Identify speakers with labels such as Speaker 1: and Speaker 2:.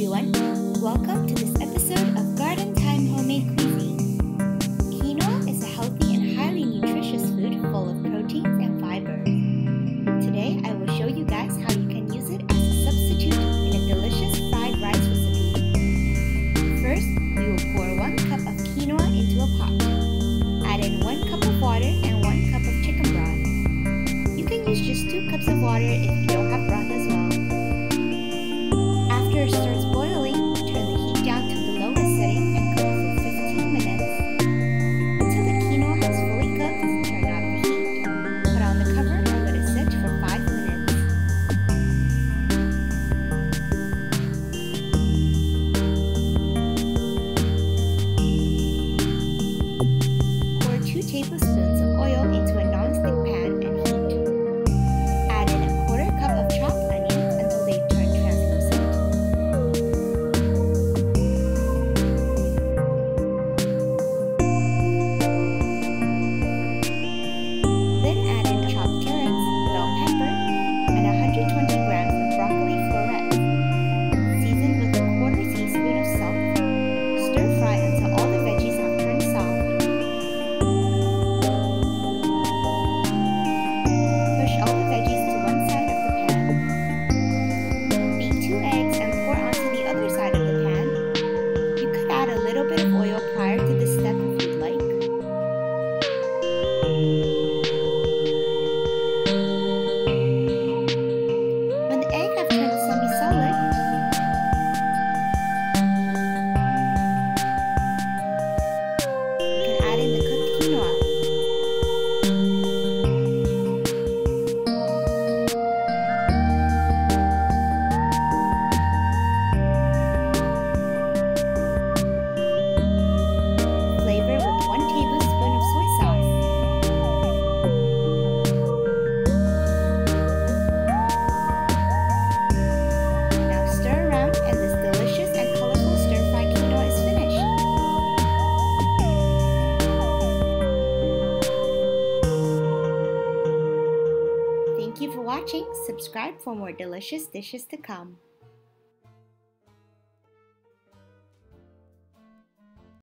Speaker 1: everyone, welcome to this episode of Garden Time Homemade Cuisine. Quinoa is a healthy and highly nutritious food full of proteins and fiber. Today I will show you guys how you can use it as a substitute in a delicious fried rice recipe. First, we will pour 1 cup of quinoa into a pot. Add in 1 cup of water and 1 cup of chicken broth. You can use just 2 cups of water if you don't have broth as well. After it starts boiling, turn the heat down to the lowest setting and cook for 15 minutes. Until the quinoa has fully cooked, turn off the heat. Put on the cover and let it sit for 5 minutes. Pour 2 tablespoons of oil into a non-stick pan and heat. Add in a 1/4 cup of chopped onions until they turn translucent. Then add in chopped carrots, bell pepper, and 120 grams of broccoli florets. Season with a 1/4 teaspoon of salt. Stir fry until all the veggies have turned soft. Push all the veggies to one side of the pan. Beat 2 eggs and pour onto the other side of the pan. You could add a little bit of oil prior to this step if you'd like. When the egg have turned semi-solid, you can add in the cooked quinoa. Flavor with 1 tablespoon of soy sauce. Now stir around and this delicious and colorful stir-fried quinoa is finished. Thank you for watching. Subscribe for more delicious dishes to come.